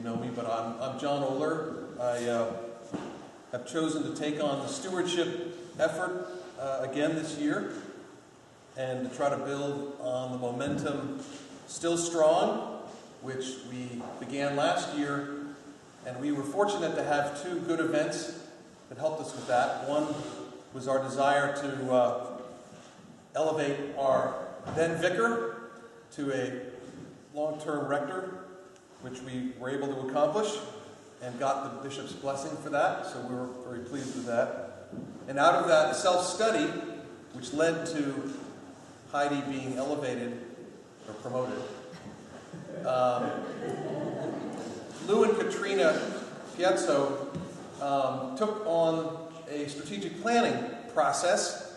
know me, but I'm John Oler. I have chosen to take on the stewardship effort again this year and to try to build on the momentum still strong, which we began last year. And we were fortunate to have two good events that helped us with that. One was our desire to elevate our then vicar to a long-term rector, which we were able to accomplish and got the bishop's blessing for that, so we were very pleased with that. And out of that self-study, which led to Heidi being elevated or promoted, Lou and Katrina Piazzo took on a strategic planning process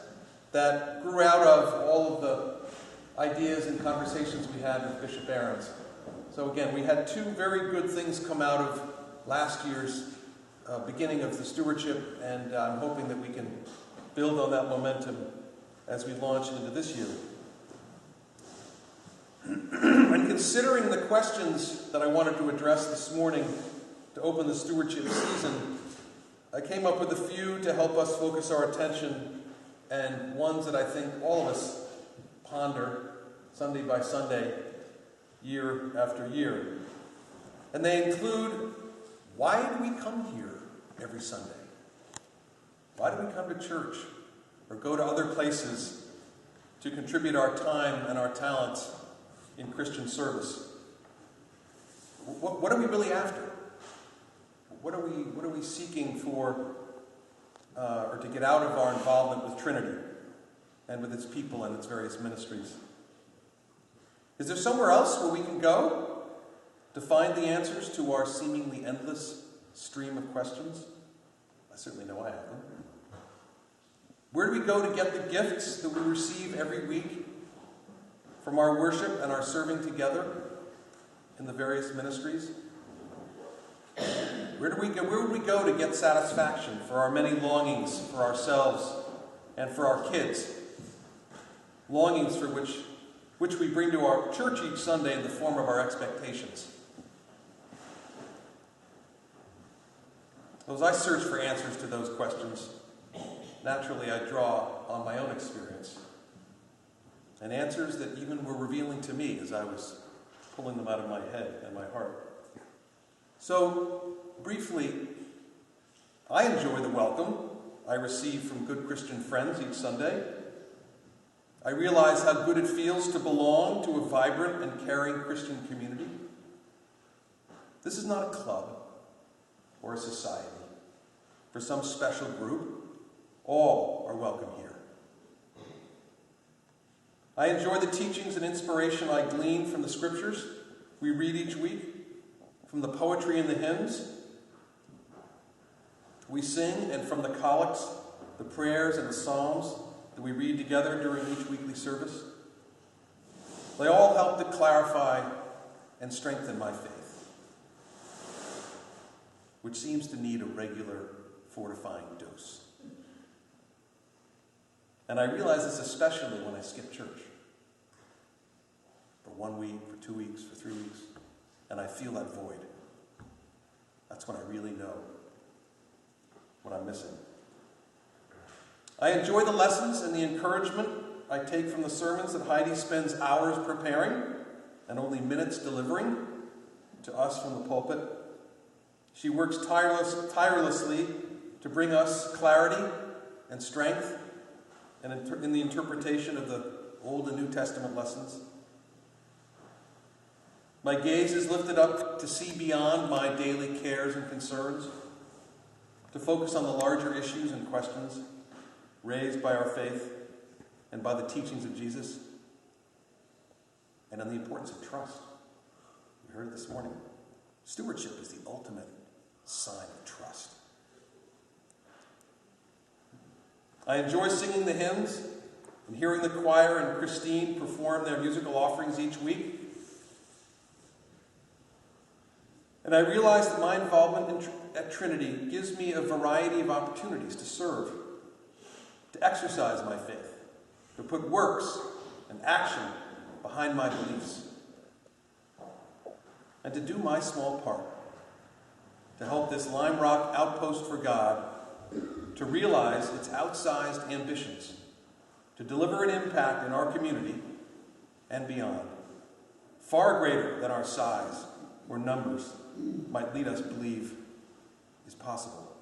that grew out of all of the ideas and conversations we had with Bishop Aarons. So again, we had two very good things come out of last year's beginning of the stewardship, and I'm hoping that we can build on that momentum as we launch into this year. And considering the questions that I wanted to address this morning to open the stewardship season, I came up with a few to help us focus our attention, and ones that I think all of us ponder Sunday by Sunday, year after year. And they include, why do we come here every Sunday? Why do we come to church or go to other places to contribute our time and our talents in Christian service? What are we really after? What are we seeking for, or to get out of our involvement with Trinity and with its people and its various ministries? Is there somewhere else where we can go to find the answers to our seemingly endless stream of questions? I certainly know I have them. Where do we go to get the gifts that we receive every week from our worship and our serving together in the various ministries? Where would we go to get satisfaction for our many longings for ourselves and for our kids? Longings for which we bring to our church each Sunday in the form of our expectations. As I search for answers to those questions, naturally I draw on my own experience, and answers that even were revealing to me as I was pulling them out of my head and my heart. So, briefly, I enjoy the welcome I receive from good Christian friends each Sunday. I realize how good it feels to belong to a vibrant and caring Christian community. This is not a club or a society for some special group. All are welcome here. I enjoy the teachings and inspiration I glean from the scriptures we read each week, from the poetry and the hymns we sing, and from the collects, the prayers, and the psalms that we read together during each weekly service. They all help to clarify and strengthen my faith, which seems to need a regular fortifying dose. And I realize this especially when I skip church for 1 week, for 2 weeks, for 3 weeks, and I feel that void. That's when I really know what I'm missing. I enjoy the lessons and the encouragement I take from the sermons that Heidi spends hours preparing and only minutes delivering to us from the pulpit. She works tirelessly to bring us clarity and strength in the interpretation of the Old and New Testament lessons. My gaze is lifted up to see beyond my daily cares and concerns, to focus on the larger issues and questions raised by our faith and by the teachings of Jesus, and on the importance of trust. We heard it this morning. Stewardship is the ultimate sign of trust. I enjoy singing the hymns and hearing the choir and Christine perform their musical offerings each week. And I realize that my involvement at Trinity gives me a variety of opportunities to serve, to exercise my faith, to put works and action behind my beliefs, and to do my small part to help this Lime Rock outpost for God to realize its outsized ambitions, to deliver an impact in our community and beyond, far greater than our size or numbers might lead us believe is possible.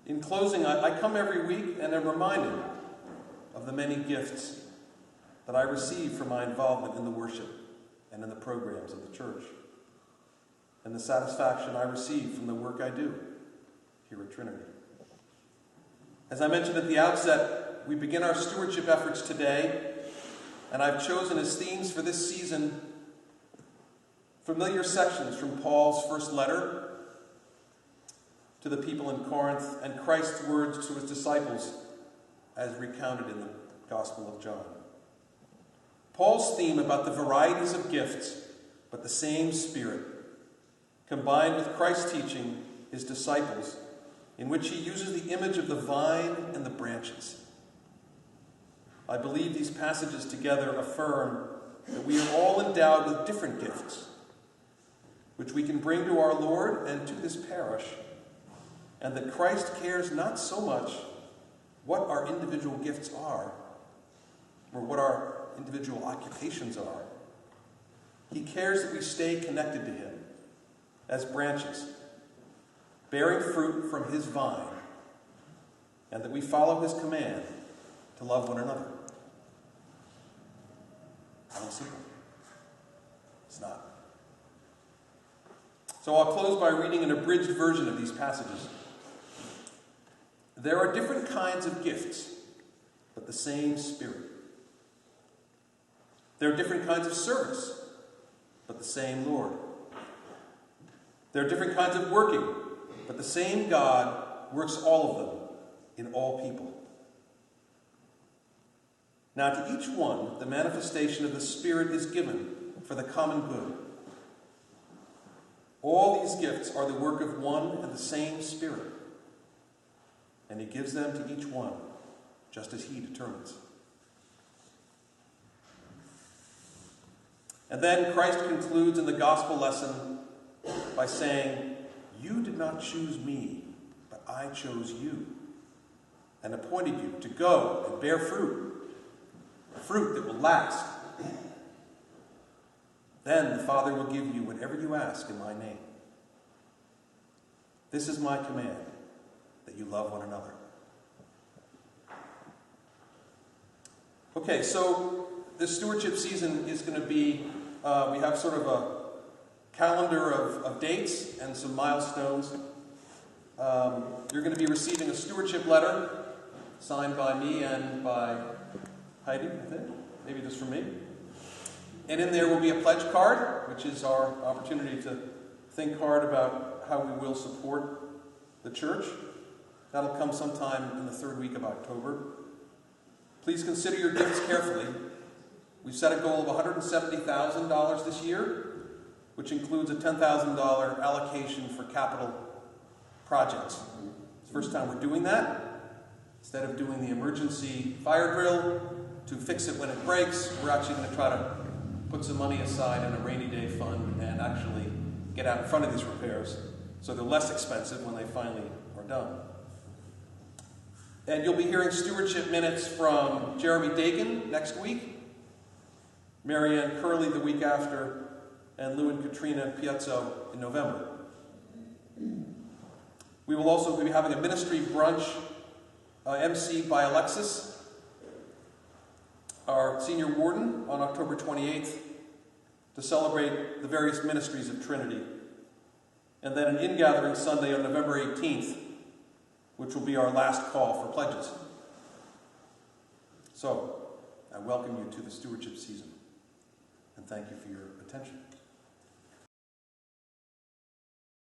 In closing, I come every week and am reminded of the many gifts that I receive from my involvement in the worship and in the programs of the church, and the satisfaction I receive from the work I do here at Trinity. As I mentioned at the outset, we begin our stewardship efforts today, and I've chosen as themes for this season familiar sections from Paul's first letter to the people in Corinth and Christ's words to his disciples as recounted in the Gospel of John. Paul's theme about the varieties of gifts, but the same Spirit, combined with Christ's teaching his disciples, in which he uses the image of the vine and the branches. I believe these passages together affirm that we are all endowed with different gifts, which we can bring to our Lord and to this parish, and that Christ cares not so much what our individual gifts are, or what our individual occupations are. He cares that we stay connected to him as branches, bearing fruit from his vine, and that we follow his command to love one another. How simple. It's not. So I'll close by reading an abridged version of these passages. There are different kinds of gifts, but the same Spirit. There are different kinds of service, but the same Lord. There are different kinds of working, but the same God works all of them in all people. Now to each one, the manifestation of the Spirit is given for the common good. All these gifts are the work of one and the same Spirit, and he gives them to each one, just as he determines. And then Christ concludes in the gospel lesson by saying, "You did not choose me, but I chose you, and appointed you to go and bear fruit, fruit that will last. Then the Father will give you whatever you ask in my name. This is my command, that you love one another." Okay, so this stewardship season is going to be, we have sort of a calendar of dates and some milestones. You're going to be receiving a stewardship letter signed by me and by Heidi, I think, maybe just for me. And in there will be a pledge card, which is our opportunity to think hard about how we will support the church. That'll come sometime in the third week of October. Please consider your gifts carefully. We've set a goal of $170,000 this year, which includes a $10,000 allocation for capital projects. It's the first time we're doing that. Instead of doing the emergency fire drill to fix it when it breaks, we're actually going to try to put some money aside in a rainy day fund and actually get out in front of these repairs so they're less expensive when they finally are done. And you'll be hearing stewardship minutes from Jeremy Dagan next week, Marianne Curley the week after, and Lou and Katrina Piazzo in November. We will also be having a ministry brunch emceed by Alexis, our senior warden, on October 28th to celebrate the various ministries of Trinity. And then an in-gathering Sunday on November 18th, which will be our last call for pledges. So, I welcome you to the stewardship season, and thank you for your attention.